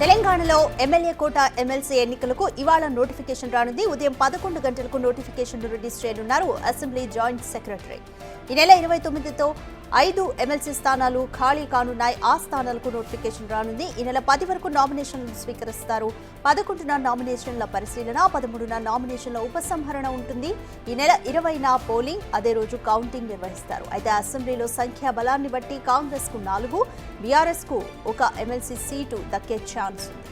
తెలంగాణలో ఎమ్మెల్యే కోట ఎమ్మెల్సీ ఎన్నికలకు ఇవాళ నోటిఫికేషన్ రానుంది. ఉదయం 11 గంటలకు నోటిఫికేషన్ రిలీజ్ చేయనున్నారు అసెంబ్లీ జాయింట్ సెక్రటరీ. ఈ నెల 29తో 5 ఎమ్మెల్సీ స్థానాలు ఖాళీ కానున్నాయి. ఆ స్థానాలకు నోటిఫికేషన్ రానుంది. ఈ నెల 10 వరకు నామినేషన్లు స్వీకరిస్తారు. 11న నామినేషన్ల పరిశీలన, 13న నామినేషన్ల ఉపసంహరణ ఉంటుంది. ఈ నెల 20న పోలింగ్, అదే రోజు కౌంటింగ్ నిర్వహిస్తారు. అయితే అసెంబ్లీలో సంఖ్యా బలాన్ని బట్టి కాంగ్రెస్ కు 4, బీఆర్ఎస్ కు 1 ఎమ్మెల్సీ సీటు దక్కే ఛాన్స్ ఉంది.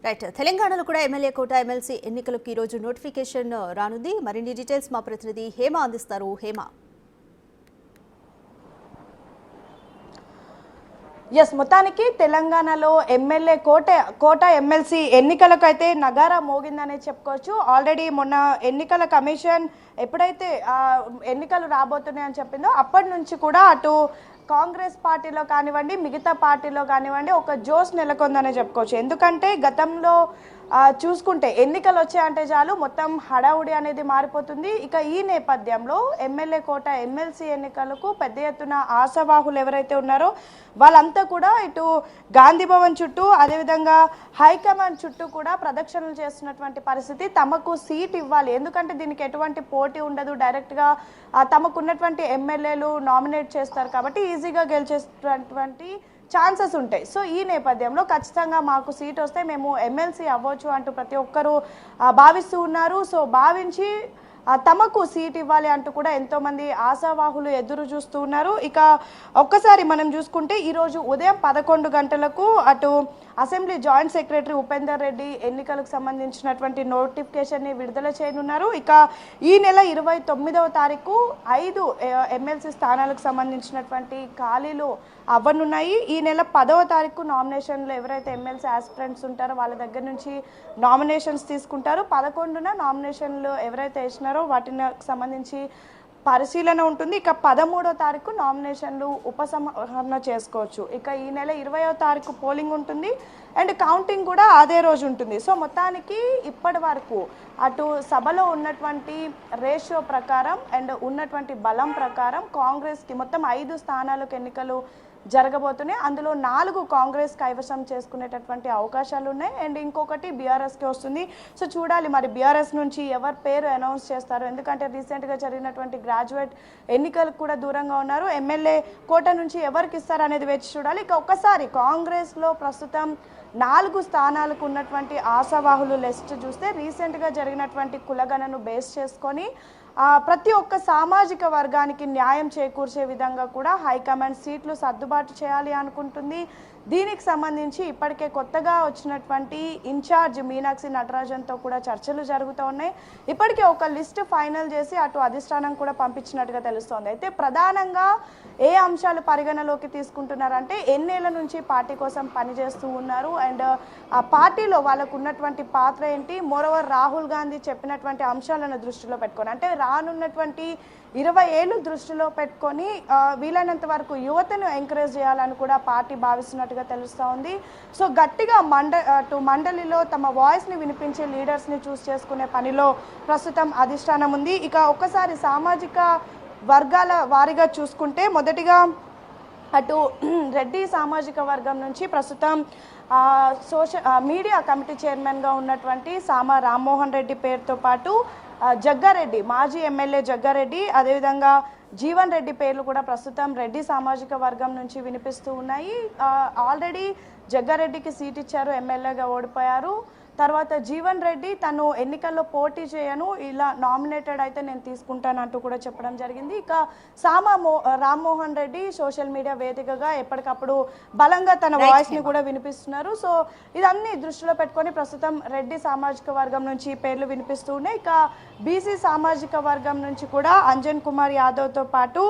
రైట్, తెలంగాణలో కూడా ఎమ్మెల్యే కోట ఎమ్మెల్సీ ఎన్నికలకు ఈ రోజు నోటిఫికేషన్ రానుంది. మరిన్ని డీటెయిల్స్ మా ప్రతినిధి హేమ అందిస్తారు. హేమ, మొత్తానికి తెలంగాణలో ఎమ్మెల్యే కోట ఎమ్మెల్సీ ఎన్నికలకు అయితే నగారా మోగిందనే చెప్పుకోవచ్చు. ఆల్రెడీ మొన్న ఎన్నికల కమిషన్ ఎప్పుడైతే ఎన్నికలు రాబోతున్నాయని చెప్పిందో అప్పటి నుంచి కూడా అటు కాంగ్రెస్ పార్టీలో కానివ్వండి, మిగతా పార్టీలో కానివ్వండి, ఒక జోష్ నెలకొందనే చెప్పుకోవచ్చు. ఎందుకంటే గతంలో చూసుకుంటే ఎన్నికలు వచ్చాయంటే చాలు మొత్తం హడావుడి అనేది మారిపోతుంది. ఇక ఈ నేపథ్యంలో ఎమ్మెల్యే కోట ఎమ్మెల్సీ ఎన్నికలకు పెద్ద ఎత్తున ఆశావాహులు ఎవరైతే ఉన్నారో వాళ్ళంతా కూడా ఇటు గాంధీ భవన్ చుట్టూ, అదేవిధంగా హైకమాండ్ చుట్టూ కూడా ప్రదక్షిణలు చేస్తున్నటువంటి పరిస్థితి. తమకు సీట్ ఇవ్వాలి, ఎందుకంటే దీనికి ఎటువంటి పోటీ ఉండదు, డైరెక్ట్గా తమకున్నటువంటి ఎమ్మెల్యేలు నామినేట్ చేస్తారు కాబట్టి ఈజీగా గెలిచేటటువంటి ఛాన్సెస్ ఉంటాయి. సో ఈ నేపథ్యంలో ఖచ్చితంగా మాకు సీట్ వస్తే మేము ఎమ్మెల్సీ అవ్వచ్చు అంటూ ప్రతి ఒక్కరూ భావిస్తూ ఉన్నారు. సో భావించి తమకు సీట్ ఇవ్వాలి అంటూ కూడా ఎంతోమంది ఆశావాహులు ఎదురు చూస్తూ ఉన్నారు. ఇక ఒక్కసారి మనం చూసుకుంటే ఈరోజు ఉదయం 11 గంటలకు అటు assembly joint secretary Upender Reddy ఎన్నికలకు సంబంధించినటువంటి నోటిఫికేషన్ని విడుదల చేయనున్నారు. ఇక ఈ నెల 29వ తారీఖు 5 ఎమ్మెల్సీ స్థానాలకు సంబంధించినటువంటి ఖాళీలు అవ్వనున్నాయి. ఈ నెల 10వ తారీఖు నామినేషన్లు ఎవరైతే ఎమ్మెల్సీ ఆస్పిరెంట్స్ ఉంటారో వాళ్ళ దగ్గర నుంచి నామినేషన్స్ తీసుకుంటారు. 11న నామినేషన్లు ఎవరైతే వేసినారో వాటికి సంబంధించి పరిశీలన ఉంటుంది. ఇక 13వ తారీఖు నామినేషన్లు ఉపసంహరణ చేసుకోవచ్చు. ఇక ఈ నెల 20వ తారీఖు పోలింగ్ ఉంటుంది అండ్ కౌంటింగ్ కూడా అదే రోజు ఉంటుంది. సో మొత్తానికి ఇప్పటి వరకు అటు సభలో ఉన్నటువంటి రేషియో ప్రకారం అండ్ ఉన్నటువంటి బలం ప్రకారం కాంగ్రెస్కి మొత్తం 5 స్థానాలకు ఎన్నికలు జరగబోతున్నాయి. అందులో 4 కాంగ్రెస్ కైవసం చేసుకునేటటువంటి అవకాశాలు ఉన్నాయి అండ్ ఇంకొకటి బీఆర్ఎస్కి వస్తుంది. సో చూడాలి మరి బీఆర్ఎస్ నుంచి ఎవరి పేరు అనౌన్స్ చేస్తారు, ఎందుకంటే రీసెంట్గా జరిగినటువంటి గ్రాడ్యుయేట్ ఎన్నికలకు కూడా దూరంగా ఉన్నారు. ఎమ్మెల్యే కోట నుంచి ఎవరికి ఇస్తారు అనేది వేచి చూడాలి. ఇక ఒక్కసారి కాంగ్రెస్లో ప్రస్తుతం 4 స్థానాలకు ఉన్నటువంటి ఆశావాహులు లిస్ట్ చూస్తే రీసెంట్గా జరిగినటువంటి కులగణను బేస్ చేసుకొని ప్రతి ఒక్క సామాజిక వర్గానికి న్యాయం చేకూర్చే విధంగా కూడా హైకమాండ్ సీట్లు సర్దుబాటు చేయాలి అనుకుంటుంది. దీనికి సంబంధించి ఇప్పటికే కొత్తగా వచ్చినటువంటి ఇన్ఛార్జ్ మీనాక్షి నటరాజన్తో కూడా చర్చలు జరుగుతూ ఉన్నాయి. ఇప్పటికే ఒక లిస్ట్ ఫైనల్ చేసి అటు అధిష్టానం కూడా పంపించినట్టుగా తెలుస్తోంది. అయితే ప్రధానంగా ఏ అంశాలు పరిగణలోకి తీసుకుంటున్నారంటే ఎన్నేళ్ల నుంచి పార్టీ కోసం పనిచేస్తూ ఉన్నారు అండ్ ఆ పార్టీలో వాళ్ళకు ఉన్నటువంటి పాత్ర ఏంటి, మోరోవర్ రాహుల్ గాంధీ చెప్పినటువంటి అంశాలను దృష్టిలో పెట్టుకొని, అంటే రానున్నటువంటి 20 ఏళ్ళు దృష్టిలో పెట్టుకొని వీలైనంత వరకు యువతను ఎంకరేజ్ చేయాలని కూడా పార్టీ భావిస్తున్నట్టుగా తెలుస్తూ ఉంది. సో గట్టిగా మండలిలో తమ వాయిస్ని వినిపించే లీడర్స్ని చూస్ చేసుకునే పనిలో ప్రస్తుతం అధిష్టానం ఉంది. ఇక ఒక్కసారి సామాజిక వర్గాల వారీగా చూసుకుంటే మొదటిగా అటు రెడ్డి సామాజిక వర్గం నుంచి ప్రస్తుతం మీడియా కమిటీ చైర్మన్గా ఉన్నటువంటి సామా రామ్మోహన్ రెడ్డి పేరుతో పాటు జగ్గారెడ్డి, మాజీ ఎమ్మెల్యే జగ్గారెడ్డి, అదేవిధంగా జీవన్ రెడ్డి పేర్లు కూడా ప్రస్తుతం రెడ్డి సామాజిక వర్గం నుంచి వినిపిస్తూ ఉన్నాయి. ఆల్రెడీ జగ్గారెడ్డికి సీట్ ఇచ్చారు, ఎమ్మెల్యేగా ఓడిపోయారు. తర్వాత జీవన్ రెడ్డి తను ఎన్నికల్లో పోటీ చేయను, ఇలా నామినేటెడ్ అయితే నేను తీసుకుంటానంటూ కూడా చెప్పడం జరిగింది. ఇక రామ్మోహన్ రెడ్డి సోషల్ మీడియా వేదికగా ఎప్పటికప్పుడు బలంగా తన వాయిస్ని కూడా వినిపిస్తున్నారు. సో ఇదన్నీ దృష్టిలో పెట్టుకొని ప్రస్తుతం రెడ్డి సామాజిక వర్గం నుంచి పేర్లు వినిపిస్తూ ఉన్నాయి. ఇక బీసీ సామాజిక వర్గం నుంచి కూడా అంజన్ కుమార్ యాదవ్తో పాటు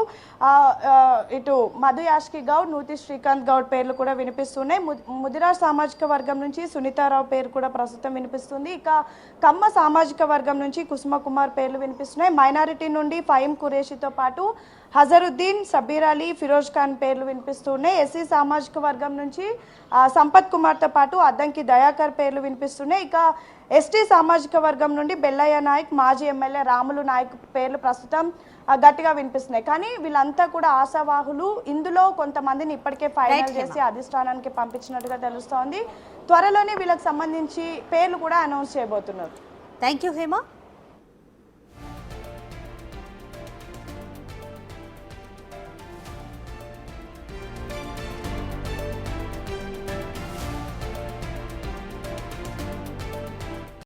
ఇటు మధు యాష్కి గౌడ్, నూతి శ్రీకాంత్ గౌడ్ పేర్లు కూడా వినిపిస్తున్నాయి. ముదిరాజ్ సామాజిక వర్గం నుంచి సునీతారావు పేరు కూడా ప్రస్తుతం వినిపిస్తుంది. ఇక కమ్మ సామాజిక వర్గం నుంచి కుసుమ కుమార్ పేర్లు వినిపిస్తున్నాయి. మైనారిటీ నుండి ఫహీం ఖురేషితో పాటు హజరుద్దీన్, సబీర్ అలీ, ఫిరోజ్ ఖాన్ పేర్లు వినిపిస్తున్నాయి. ఎస్సీ సామాజిక వర్గం నుంచి సంపత్ కుమార్తో పాటు అద్దంకి దయాకర్ పేర్లు వినిపిస్తున్నాయి. ఇక ఎస్టీ సామాజిక వర్గం నుండి బెల్లయ్య నాయక్, మాజీ ఎమ్మెల్యే రాములు నాయక్ పేర్లు ప్రస్తుతం గట్టిగా వినిపిస్తున్నాయి. కానీ వీళ్ళంతా కూడా ఆశావాహులు. ఇందులో కొంతమందిని ఇప్పటికే ఫైనల్ చేసి అధిష్టానానికి పంపించినట్టుగా తెలుస్తోంది. త్వరలోనే వీళ్ళకి సంబంధించి పేర్లు కూడా అనౌన్స్ చేయబోతున్నారు. Thank you Hema.